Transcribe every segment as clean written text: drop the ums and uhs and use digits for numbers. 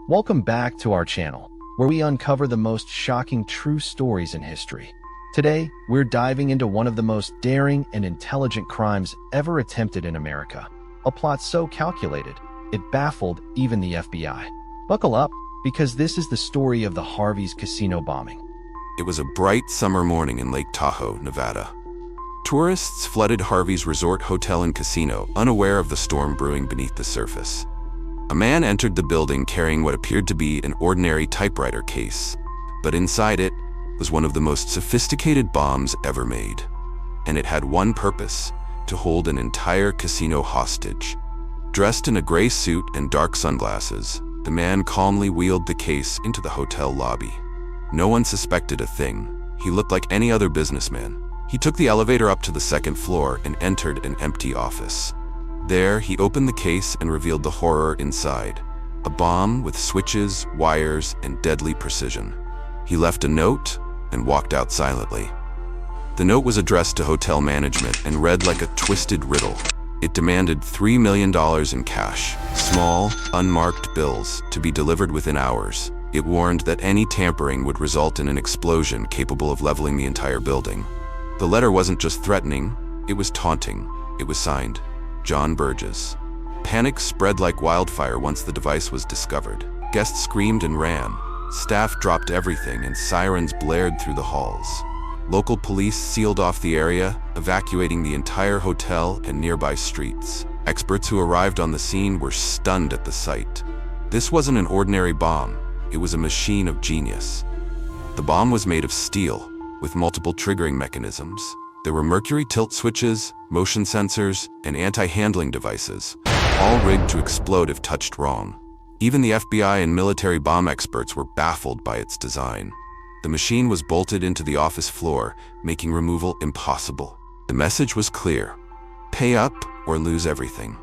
Welcome back to our channel, where we uncover the most shocking true stories in history. Today, we're diving into one of the most daring and intelligent crimes ever attempted in America. A plot so calculated, it baffled even the FBI. Buckle up, because this is the story of the Harvey's casino bombing. It was a bright summer morning in Lake Tahoe, Nevada. Tourists flooded Harvey's resort hotel and casino, unaware of the storm brewing beneath the surface. A man entered the building carrying what appeared to be an ordinary typewriter case, but inside it was one of the most sophisticated bombs ever made. And it had one purpose: to hold an entire casino hostage. Dressed in a gray suit and dark sunglasses, the man calmly wheeled the case into the hotel lobby. No one suspected a thing. He looked like any other businessman. He took the elevator up to the second floor and entered an empty office. There, he opened the case and revealed the horror inside: a bomb with switches, wires, and deadly precision. He left a note and walked out silently. The note was addressed to hotel management and read like a twisted riddle. It demanded $3 million in cash, small, unmarked bills, to be delivered within hours. It warned that any tampering would result in an explosion capable of leveling the entire building. The letter wasn't just threatening, it was taunting. It was signed, John Burgess. Panic spread like wildfire once the device was discovered. Guests screamed and ran. Staff dropped everything and sirens blared through the halls. Local police sealed off the area, evacuating the entire hotel and nearby streets. Experts who arrived on the scene were stunned at the sight. This wasn't an ordinary bomb, it was a machine of genius. The bomb was made of steel, with multiple triggering mechanisms. There were mercury tilt switches, motion sensors, and anti-handling devices, all rigged to explode if touched wrong. Even the FBI and military bomb experts were baffled by its design. The machine was bolted into the office floor, making removal impossible. The message was clear: pay up or lose everything.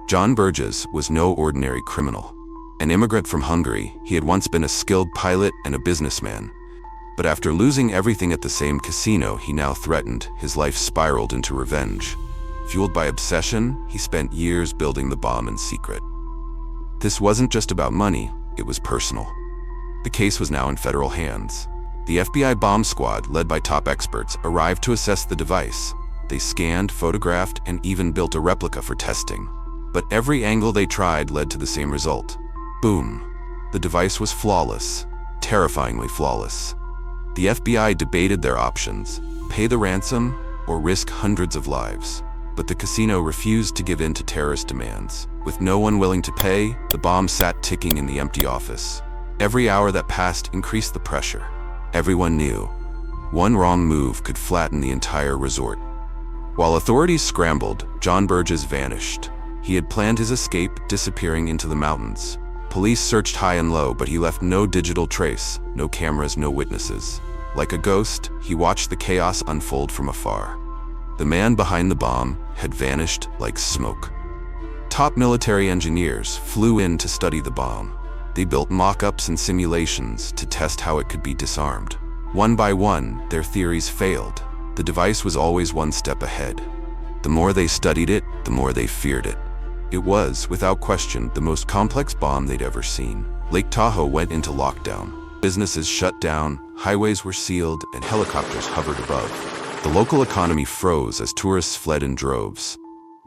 John Burgess was no ordinary criminal. An immigrant from Hungary, he had once been a skilled pilot and a businessman. But after losing everything at the same casino he now threatened, his life spiraled into revenge. Fueled by obsession, he spent years building the bomb in secret. This wasn't just about money, it was personal. The case was now in federal hands. The FBI bomb squad, led by top experts, arrived to assess the device. They scanned, photographed, and even built a replica for testing. But every angle they tried led to the same result. Boom. The device was flawless, terrifyingly flawless. The FBI debated their options: pay the ransom or risk hundreds of lives. But the casino refused to give in to terrorist demands. With no one willing to pay, the bomb sat ticking in the empty office. Every hour that passed increased the pressure. Everyone knew one wrong move could flatten the entire resort. While authorities scrambled, John Burgess vanished. He had planned his escape, disappearing into the mountains. Police searched high and low, but he left no digital trace, no cameras, no witnesses. Like a ghost, he watched the chaos unfold from afar. The man behind the bomb had vanished like smoke. Top military engineers flew in to study the bomb. They built mock-ups and simulations to test how it could be disarmed. One by one, their theories failed. The device was always one step ahead. The more they studied it, the more they feared it. It was, without question, the most complex bomb they'd ever seen. Lake Tahoe went into lockdown. Businesses shut down, highways were sealed, and helicopters hovered above. The local economy froze as tourists fled in droves.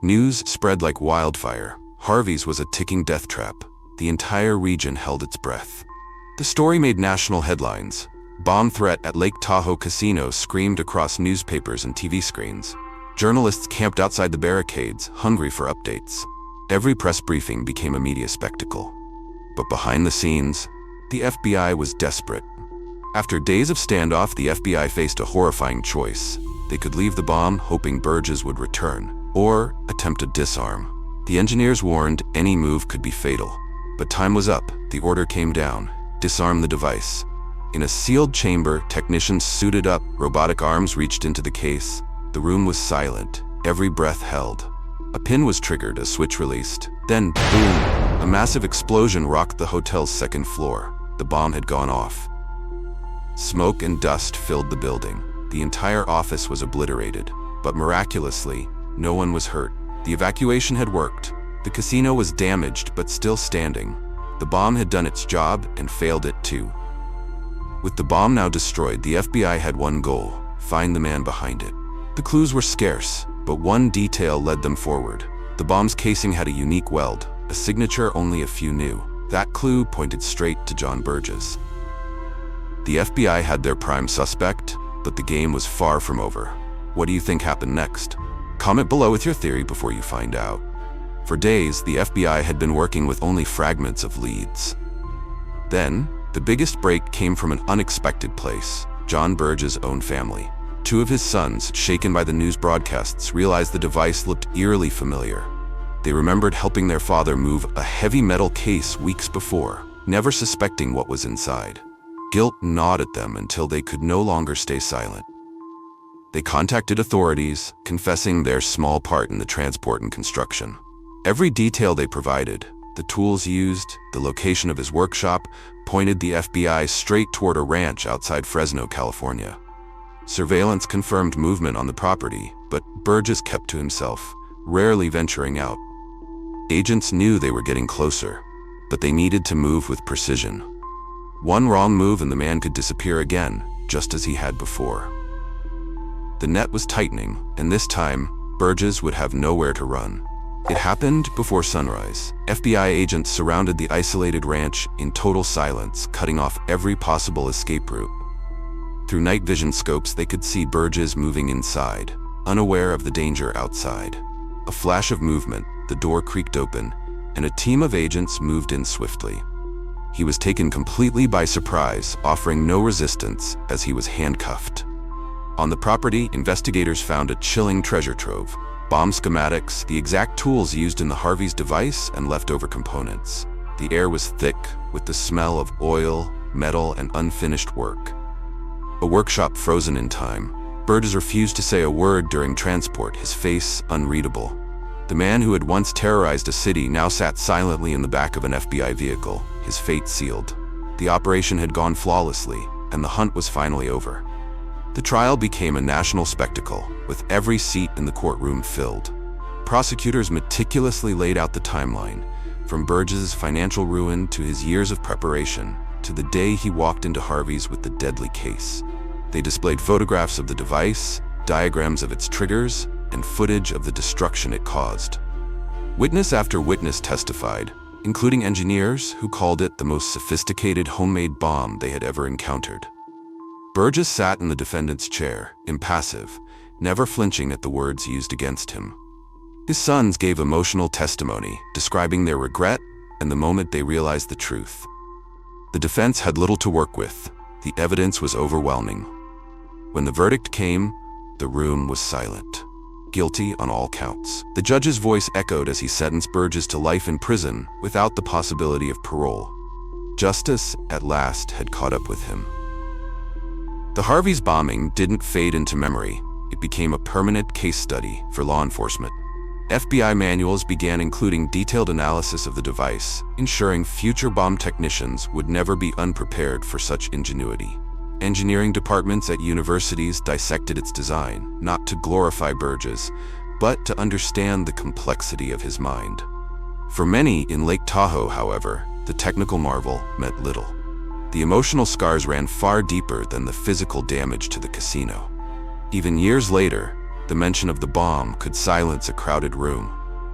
News spread like wildfire. Harvey's was a ticking death trap. The entire region held its breath. The story made national headlines. Bomb threat at Lake Tahoe Casino screamed across newspapers and TV screens. Journalists camped outside the barricades, hungry for updates. Every press briefing became a media spectacle. But behind the scenes, the FBI was desperate. After days of standoff, the FBI faced a horrifying choice. They could leave the bomb, hoping Burgess would return, or attempt a disarm. The engineers warned any move could be fatal. But time was up. The order came down: disarm the device. In a sealed chamber, technicians suited up, robotic arms reached into the case. The room was silent, every breath held. A pin was triggered, a switch released. Then, boom! A massive explosion rocked the hotel's second floor. The bomb had gone off. Smoke and dust filled the building. The entire office was obliterated. But miraculously, no one was hurt. The evacuation had worked. The casino was damaged but still standing. The bomb had done its job and failed it too. With the bomb now destroyed, the FBI had one goal: find the man behind it. The clues were scarce, but one detail led them forward. The bomb's casing had a unique weld, a signature only a few knew. That clue pointed straight to John Burgess. The FBI had their prime suspect, but the game was far from over. What do you think happened next? Comment below with your theory before you find out. For days, the FBI had been working with only fragments of leads. Then, the biggest break came from an unexpected place: John Burgess' own family. Two of his sons, shaken by the news broadcasts, realized the device looked eerily familiar. They remembered helping their father move a heavy metal case weeks before, never suspecting what was inside. Guilt gnawed at them until they could no longer stay silent. They contacted authorities, confessing their small part in the transport and construction. Every detail they provided, the tools used, the location of his workshop, pointed the FBI straight toward a ranch outside Fresno, California. Surveillance confirmed movement on the property, but Burgess kept to himself, rarely venturing out. Agents knew they were getting closer, but they needed to move with precision. One wrong move and the man could disappear again, just as he had before. The net was tightening, and this time, Burgess would have nowhere to run. It happened before sunrise. FBI agents surrounded the isolated ranch in total silence, cutting off every possible escape route. Through night vision scopes, they could see Burgess moving inside, unaware of the danger outside. A flash of movement, the door creaked open, and a team of agents moved in swiftly. He was taken completely by surprise, offering no resistance as he was handcuffed. On the property, investigators found a chilling treasure trove: bomb schematics, the exact tools used in the Harvey's device, and leftover components. The air was thick, with the smell of oil, metal, and unfinished work. A workshop frozen in time. Burgess refused to say a word during transport, his face unreadable. The man who had once terrorized a city now sat silently in the back of an FBI vehicle, his fate sealed. The operation had gone flawlessly, and the hunt was finally over. The trial became a national spectacle, with every seat in the courtroom filled. Prosecutors meticulously laid out the timeline, from Burgess' financial ruin to his years of preparation, to the day he walked into Harvey's with the deadly case. They displayed photographs of the device, diagrams of its triggers, and footage of the destruction it caused. Witness after witness testified, including engineers who called it the most sophisticated homemade bomb they had ever encountered. Burgess sat in the defendant's chair, impassive, never flinching at the words used against him. His sons gave emotional testimony, describing their regret and the moment they realized the truth. The defense had little to work with. The evidence was overwhelming. When the verdict came, the room was silent. Guilty on all counts. The judge's voice echoed as he sentenced Burgess to life in prison without the possibility of parole. Justice, at last, had caught up with him. The Harvey's bombing didn't fade into memory. It became a permanent case study for law enforcement. FBI manuals began including detailed analysis of the device, ensuring future bomb technicians would never be unprepared for such ingenuity. Engineering departments at universities dissected its design, not to glorify Burgess, but to understand the complexity of his mind. For many in Lake Tahoe, however, the technical marvel meant little. The emotional scars ran far deeper than the physical damage to the casino. Even years later, the mention of the bomb could silence a crowded room.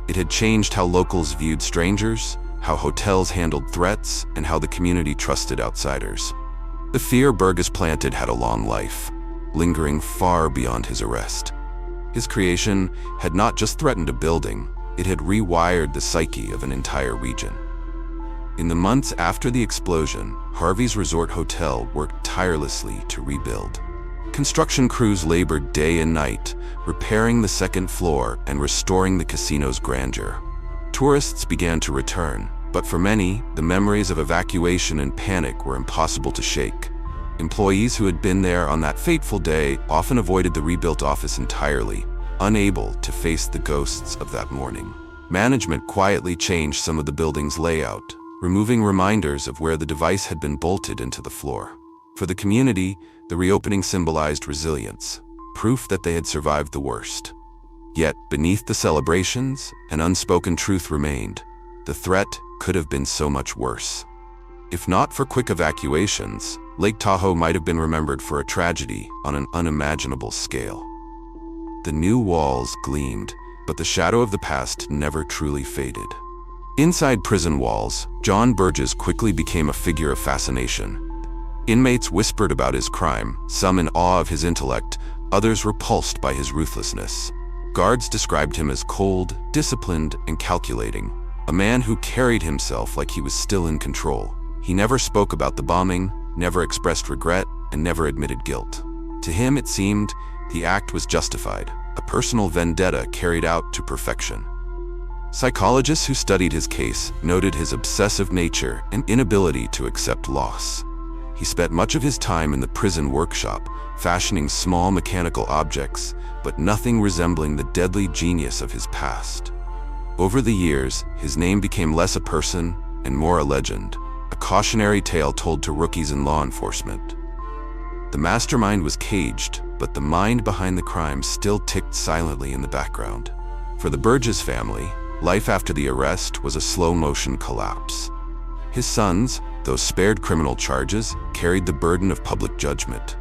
It had changed how locals viewed strangers, how hotels handled threats, and how the community trusted outsiders. The fear Burgess planted had a long life, lingering far beyond his arrest. His creation had not just threatened a building, it had rewired the psyche of an entire region. In the months after the explosion, Harvey's resort hotel worked tirelessly to rebuild. Construction crews labored day and night, repairing the second floor and restoring the casino's grandeur. Tourists began to return, but for many, the memories of evacuation and panic were impossible to shake. Employees who had been there on that fateful day often avoided the rebuilt office entirely, unable to face the ghosts of that morning. Management quietly changed some of the building's layout, removing reminders of where the device had been bolted into the floor. For the community, the reopening symbolized resilience, proof that they had survived the worst. Yet, beneath the celebrations, an unspoken truth remained. The threat, could have been so much worse. If not for quick evacuations, Lake Tahoe might have been remembered for a tragedy on an unimaginable scale. The new walls gleamed, but the shadow of the past never truly faded. Inside prison walls, John Burgess quickly became a figure of fascination. Inmates whispered about his crime, some in awe of his intellect, others repulsed by his ruthlessness. Guards described him as cold, disciplined, and calculating, a man who carried himself like he was still in control. He never spoke about the bombing, never expressed regret, and never admitted guilt. To him, it seemed, the act was justified, a personal vendetta carried out to perfection. Psychologists who studied his case noted his obsessive nature and inability to accept loss. He spent much of his time in the prison workshop, fashioning small mechanical objects, but nothing resembling the deadly genius of his past. Over the years, his name became less a person and more a legend, a cautionary tale told to rookies in law enforcement. The mastermind was caged, but the mind behind the crime still ticked silently in the background. For the Burgess family, life after the arrest was a slow-motion collapse. His sons, though spared criminal charges, carried the burden of public judgment.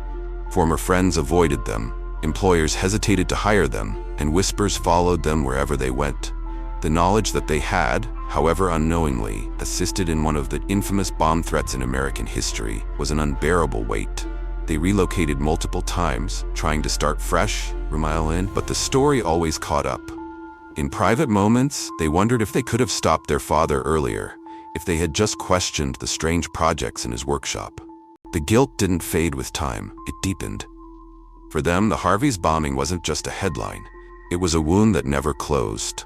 Former friends avoided them, employers hesitated to hire them, and whispers followed them wherever they went. The knowledge that they had, however unknowingly, assisted in one of the infamous bomb threats in American history was an unbearable weight. They relocated multiple times, trying to start fresh, remile in, but the story always caught up. In private moments, they wondered if they could have stopped their father earlier, if they had just questioned the strange projects in his workshop. The guilt didn't fade with time, it deepened. For them, the Harvey's bombing wasn't just a headline. It was a wound that never closed.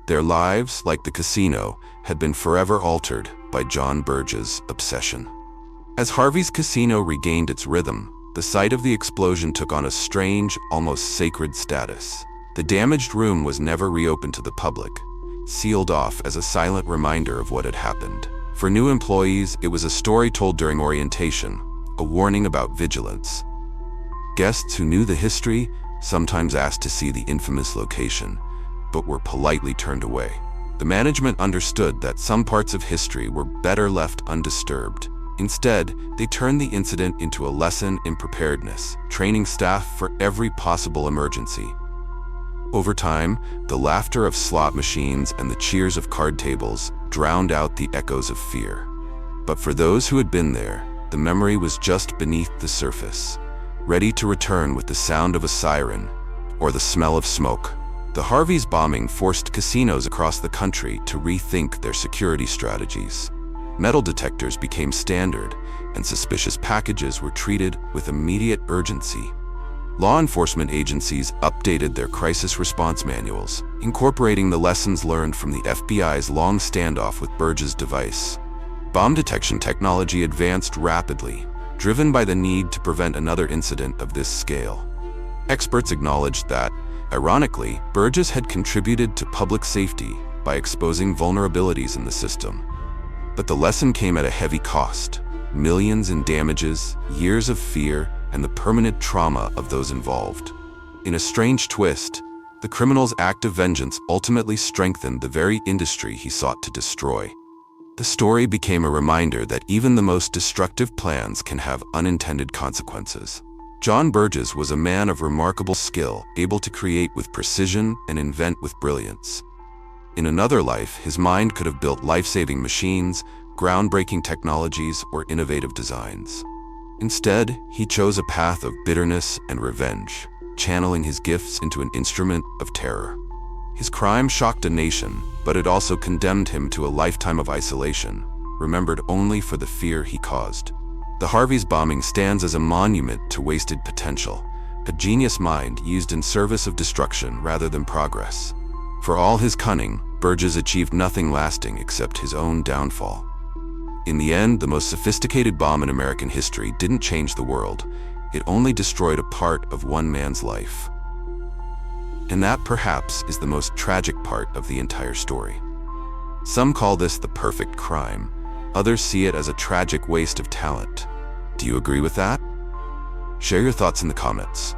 Their lives, like the casino, had been forever altered by John Burgess' obsession. As Harvey's casino regained its rhythm, the site of the explosion took on a strange, almost sacred status. The damaged room was never reopened to the public, sealed off as a silent reminder of what had happened. For new employees, it was a story told during orientation, a warning about vigilance. Guests who knew the history sometimes asked to see the infamous location, but were politely turned away. The management understood that some parts of history were better left undisturbed. Instead, they turned the incident into a lesson in preparedness, training staff for every possible emergency. Over time, the laughter of slot machines and the cheers of card tables drowned out the echoes of fear. But for those who had been there, the memory was just beneath the surface, ready to return with the sound of a siren or the smell of smoke. The Harvey's bombing forced casinos across the country to rethink their security strategies. Metal detectors became standard, and suspicious packages were treated with immediate urgency. Law enforcement agencies updated their crisis response manuals, incorporating the lessons learned from the FBI's long standoff with Burgess' device. Bomb detection technology advanced rapidly, driven by the need to prevent another incident of this scale. Experts acknowledged that, ironically, Burgess had contributed to public safety by exposing vulnerabilities in the system. But the lesson came at a heavy cost: millions in damages, years of fear, and the permanent trauma of those involved. In a strange twist, the criminal's act of vengeance ultimately strengthened the very industry he sought to destroy. The story became a reminder that even the most destructive plans can have unintended consequences. John Burgess was a man of remarkable skill, able to create with precision and invent with brilliance. In another life, his mind could have built life-saving machines, groundbreaking technologies, or innovative designs. Instead, he chose a path of bitterness and revenge, channeling his gifts into an instrument of terror. His crime shocked a nation, but it also condemned him to a lifetime of isolation, remembered only for the fear he caused. The Harvey's bombing stands as a monument to wasted potential, a genius mind used in service of destruction rather than progress. For all his cunning, Burgess achieved nothing lasting except his own downfall. In the end, the most sophisticated bomb in American history didn't change the world. It only destroyed a part of one man's life. And that, perhaps, is the most tragic part of the entire story. Some call this the perfect crime. Others see it as a tragic waste of talent. Do you agree with that? Share your thoughts in the comments.